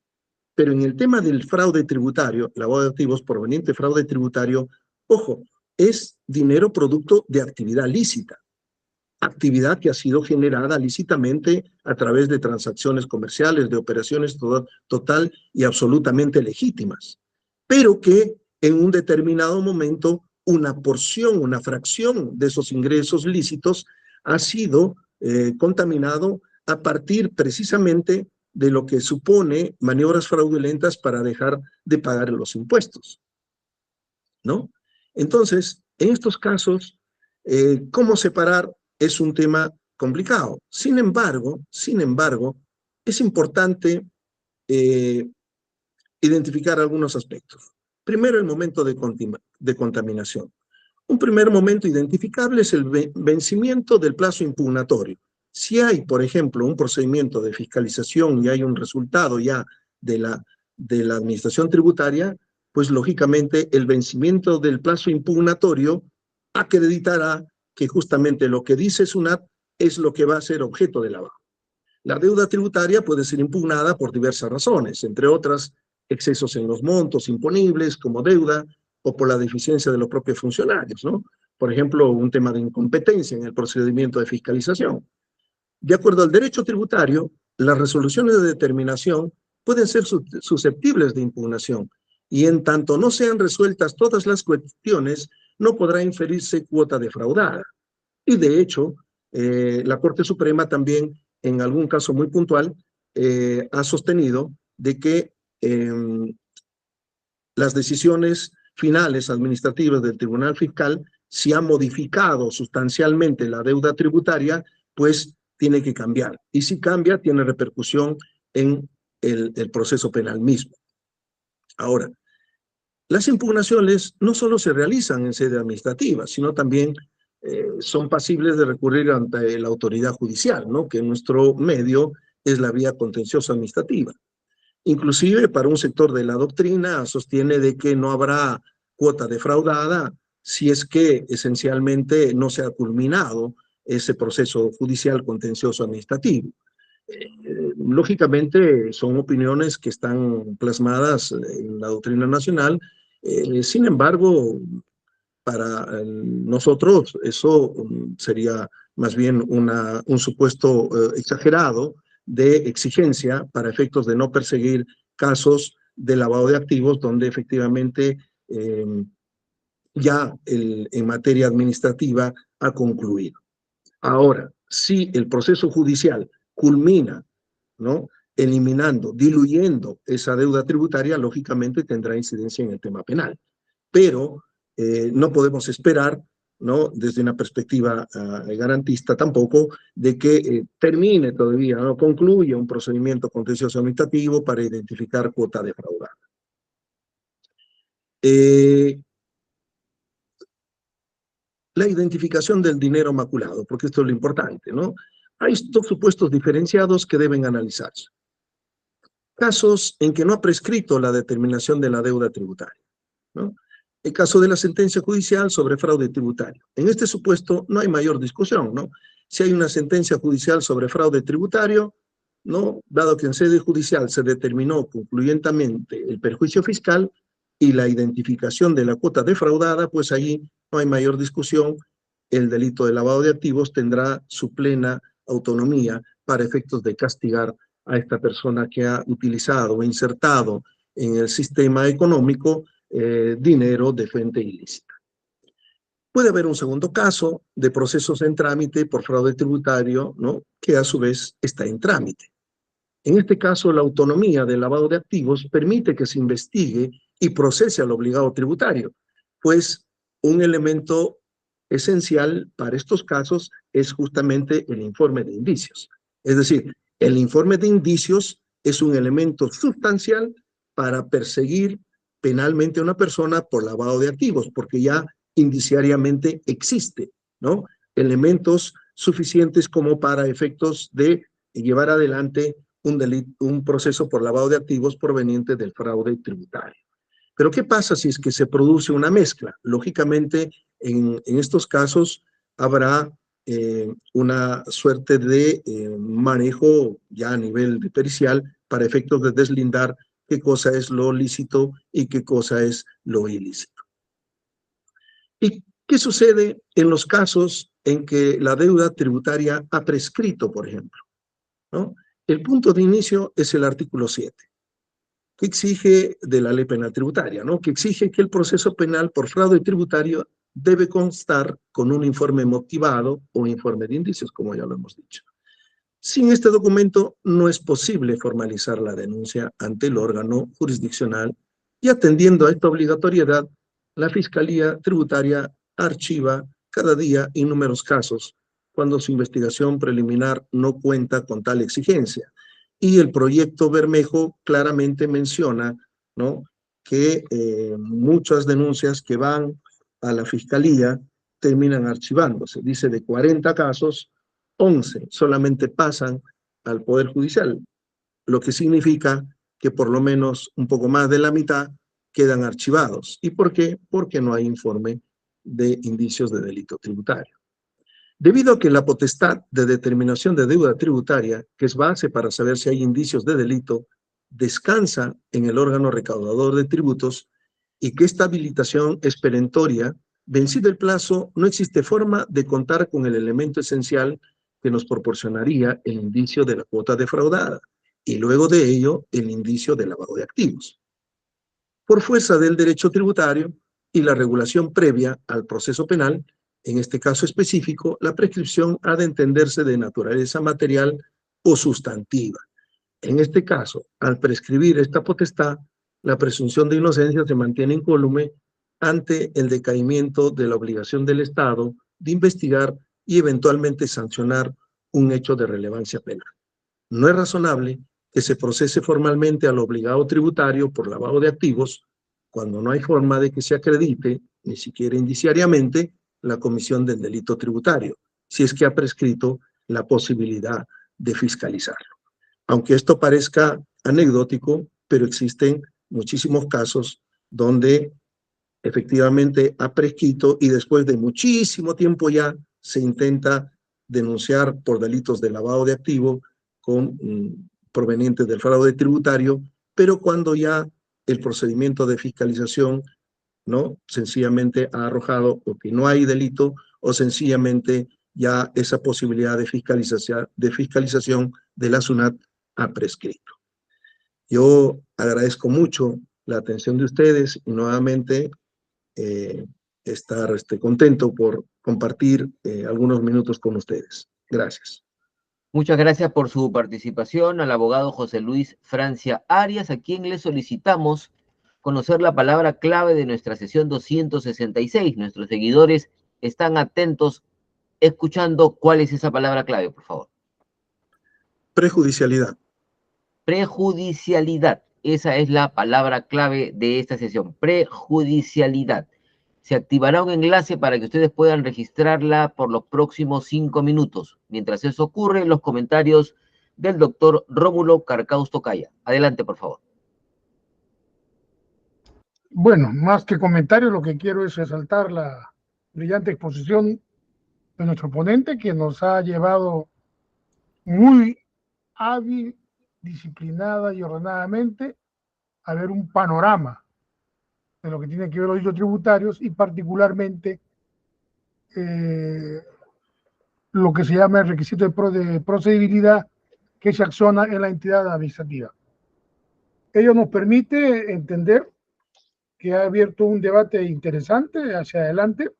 Pero en el tema del fraude tributario, lavado de activos proveniente de fraude tributario, ojo, es dinero producto de actividad lícita, actividad que ha sido generada lícitamente a través de transacciones comerciales, de operaciones total y absolutamente legítimas, pero que en un determinado momento una porción, una fracción de esos ingresos lícitos ha sido contaminado a partir precisamente de lo que supone maniobras fraudulentas para dejar de pagar los impuestos, ¿no? Entonces, en estos casos, ¿cómo separar? Es un tema complicado. Sin embargo, es importante identificar algunos aspectos. Primero, el momento de contaminación. Un primer momento identificable es el vencimiento del plazo impugnatorio. Si hay, por ejemplo, un procedimiento de fiscalización y hay un resultado ya de la administración tributaria, pues lógicamente el vencimiento del plazo impugnatorio acreditará que justamente lo que dice SUNAT es lo que va a ser objeto de lavado. La deuda tributaria puede ser impugnada por diversas razones, entre otras, excesos en los montos imponibles como deuda o por la deficiencia de los propios funcionarios, ¿no? Por ejemplo, un tema de incompetencia en el procedimiento de fiscalización. De acuerdo al derecho tributario, las resoluciones de determinación pueden ser susceptibles de impugnación y en tanto no sean resueltas todas las cuestiones, no podrá inferirse cuota defraudada. Y de hecho, la Corte Suprema también, en algún caso muy puntual, ha sostenido de que las decisiones finales administrativas del Tribunal Fiscal, si ha modificado sustancialmente la deuda tributaria, pues tiene que cambiar. Y si cambia, tiene repercusión en el proceso penal mismo. Ahora, las impugnaciones no solo se realizan en sede administrativa, sino también son pasibles de recurrir ante la autoridad judicial, ¿no? Que en nuestro medio es la vía contenciosa administrativa. Inclusive para un sector de la doctrina sostiene de que no habrá cuota defraudada si es que esencialmente no se ha culminado ese proceso judicial contencioso administrativo. Lógicamente son opiniones que están plasmadas en la doctrina nacional, sin embargo, para nosotros eso sería más bien un supuesto exagerado de exigencia para efectos de no perseguir casos de lavado de activos donde efectivamente ya en materia administrativa ha concluido. Ahora, si el proceso judicial culmina, ¿no?, eliminando, diluyendo esa deuda tributaria, lógicamente tendrá incidencia en el tema penal. Pero no podemos esperar, ¿no?, desde una perspectiva garantista tampoco, de que termine todavía, no concluya un procedimiento contencioso administrativo para identificar cuota defraudada. La identificación del dinero maculado, porque esto es lo importante, ¿no? Hay dos supuestos diferenciados que deben analizarse. casos en que no ha prescrito la determinación de la deuda tributaria, ¿no? El caso de la sentencia judicial sobre fraude tributario. En este supuesto no hay mayor discusión, ¿no? Si hay una sentencia judicial sobre fraude tributario, ¿no? Dado que en sede judicial se determinó concluyentemente el perjuicio fiscal y la identificación de la cuota defraudada, pues allí no hay mayor discusión. El delito de lavado de activos tendrá su plena autonomía para efectos de castigar a esta persona que ha utilizado o insertado en el sistema económico dinero de fuente ilícita. Puede haber un segundo caso de procesos en trámite por fraude tributario, ¿no? Que a su vez está en trámite. En este caso, la autonomía del lavado de activos permite que se investigue y procese al obligado tributario, pues un elemento esencial para estos casos es justamente el informe de indicios. Es decir, el informe de indicios es un elemento sustancial para perseguir penalmente a una persona por lavado de activos, porque ya indiciariamente existe, ¿no? Elementos suficientes como para efectos de llevar adelante un proceso por lavado de activos proveniente del fraude tributario. Pero ¿qué pasa si es que se produce una mezcla? Lógicamente, en estos casos habrá una suerte de manejo ya a nivel de pericial para efectos de deslindar qué cosa es lo lícito y qué cosa es lo ilícito. ¿Y qué sucede en los casos en que la deuda tributaria ha prescrito, por ejemplo, ¿no? El punto de inicio es el artículo 7, que exige de la ley penal tributaria, ¿no? Que exige que el proceso penal por fraude tributario debe constar con un informe motivado o informe de indicios, como ya lo hemos dicho. Sin este documento no es posible formalizar la denuncia ante el órgano jurisdiccional y atendiendo a esta obligatoriedad, la Fiscalía Tributaria archiva cada día innúmeros casos cuando su investigación preliminar no cuenta con tal exigencia. Y el proyecto Bermejo claramente menciona, ¿no?, que muchas denuncias que van a la Fiscalía terminan archivándose. Dice de 40 casos, 11 solamente pasan al Poder Judicial, lo que significa que por lo menos un poco más de la mitad quedan archivados. ¿Y por qué? Porque no hay informe de indicios de delito tributario. Debido a que la potestad de determinación de deuda tributaria, que es base para saber si hay indicios de delito, descansa en el órgano recaudador de tributos y que esta habilitación es perentoria, vencido el plazo, no existe forma de contar con el elemento esencial que nos proporcionaría el indicio de la cuota defraudada y luego de ello el indicio de lavado de activos. Por fuerza del derecho tributario y la regulación previa al proceso penal, en este caso específico, la prescripción ha de entenderse de naturaleza material o sustantiva. En este caso, al prescribir esta potestad, la presunción de inocencia se mantiene incólume ante el decaimiento de la obligación del Estado de investigar y eventualmente sancionar un hecho de relevancia penal. No es razonable que se procese formalmente al obligado tributario por lavado de activos cuando no hay forma de que se acredite, ni siquiera indiciariamente, la comisión del delito tributario, si es que ha prescrito la posibilidad de fiscalizarlo. Aunque esto parezca anecdótico, pero existen muchísimos casos donde efectivamente ha prescrito y después de muchísimo tiempo ya se intenta denunciar por delitos de lavado de activo provenientes del fraude tributario, pero cuando ya el procedimiento de fiscalización, ¿no?, sencillamente ha arrojado o que no hay delito o sencillamente ya esa posibilidad de fiscalización de la SUNAT ha prescrito. Yo agradezco mucho la atención de ustedes y nuevamente estar contento por compartir algunos minutos con ustedes. Gracias. Muchas gracias por su participación al abogado José Luis Francia Arias, a quien le solicitamos conocer la palabra clave de nuestra sesión 266. Nuestros seguidores están atentos, escuchando cuál es esa palabra clave, por favor. Prejudicialidad. Prejudicialidad. Esa es la palabra clave de esta sesión. Prejudicialidad. Se activará un enlace para que ustedes puedan registrarla por los próximos 5 minutos. Mientras eso ocurre, los comentarios del doctor Rómulo Carcausto Caya. Adelante, por favor. Bueno, más que comentarios, lo que quiero es resaltar la brillante exposición de nuestro ponente, que nos ha llevado muy hábil, disciplinada y ordenadamente a ver un panorama de lo que tiene que ver los delitos tributarios y particularmente lo que se llama el requisito de procedibilidad que se acciona en la entidad administrativa. Ello nos permite entender que ha abierto un debate interesante hacia adelante,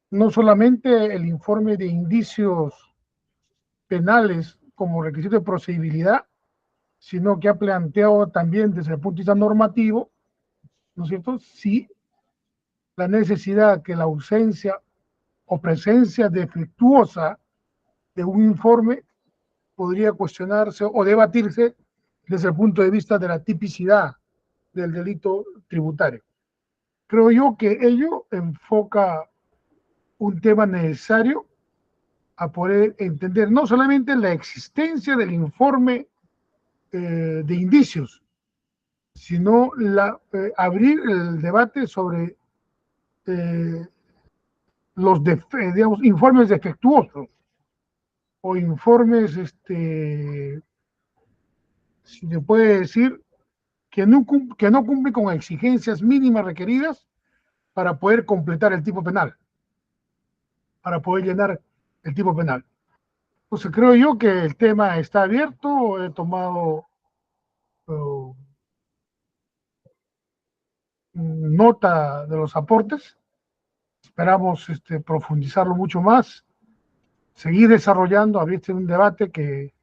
no solamente el informe de indicios penales como requisito de procedibilidad, sino que ha planteado también desde el punto de vista normativo, ¿no es cierto?, sí, la necesidad que la ausencia o presencia defectuosa de un informe podría cuestionarse o debatirse desde el punto de vista de la tipicidad del delito tributario. Creo yo que ello enfoca un tema necesario a poder entender no solamente la existencia del informe de indicios, sino abrir el debate sobre los digamos, informes defectuosos o informes, si se puede decir, que no cumplen con exigencias mínimas requeridas para poder completar el tipo penal, para poder llenar el tipo penal. Entonces creo yo que el tema está abierto, he tomado nota de los aportes, esperamos profundizarlo mucho más, seguir desarrollando, abrirse un debate que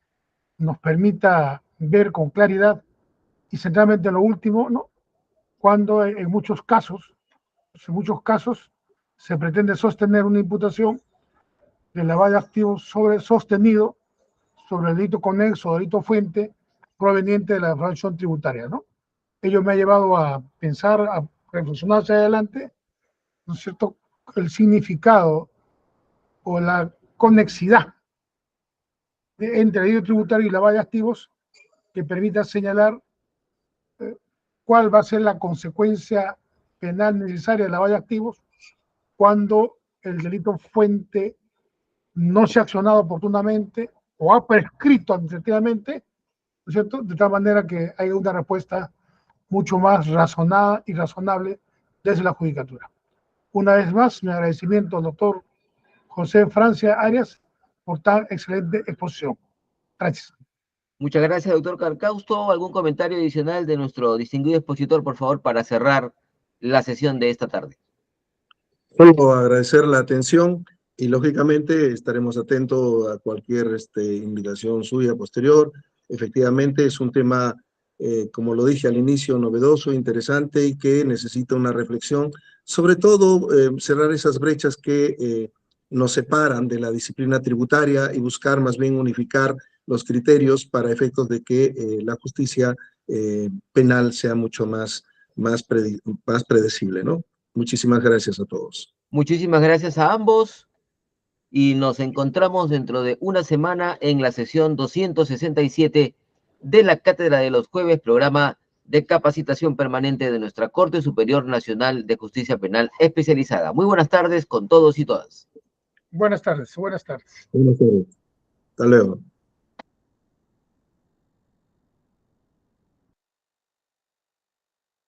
nos permita ver con claridad y centralmente en lo último, ¿no?, cuando en muchos casos se pretende sostener una imputación de lavado de activos sostenido sobre el delito conexo o delito fuente proveniente de la defraudación tributaria, ¿no? Ello me ha llevado a pensar, a reflexionar hacia adelante, ¿no es cierto?, el significado o la conexidad entre el delito tributario y lavado de activos que permita señalar cuál va a ser la consecuencia penal necesaria del lavado de activos cuando el delito fuente no se ha accionado oportunamente o ha prescrito administrativamente, ¿no es cierto?, de tal manera que haya una respuesta mucho más razonada y razonable desde la judicatura. Una vez más, mi agradecimiento al doctor José Francia Arias por tan excelente exposición. Gracias. Muchas gracias, doctor Carcausto. ¿Algún comentario adicional de nuestro distinguido expositor, por favor, para cerrar la sesión de esta tarde? Solo agradecer la atención y lógicamente estaremos atentos a cualquier invitación suya posterior. Efectivamente es un tema, como lo dije al inicio, novedoso, interesante y que necesita una reflexión, sobre todo cerrar esas brechas que nos separan de la disciplina tributaria y buscar más bien unificar los criterios para efectos de que la justicia penal sea mucho más predecible, ¿no? Muchísimas gracias a todos. Muchísimas gracias a ambos y nos encontramos dentro de una semana en la sesión 267 de la Cátedra de los Jueves, programa de capacitación permanente de nuestra Corte Superior Nacional de Justicia Penal Especializada. Muy buenas tardes con todos y todas. Buenas tardes, buenas tardes. Buenas tardes. Hasta luego.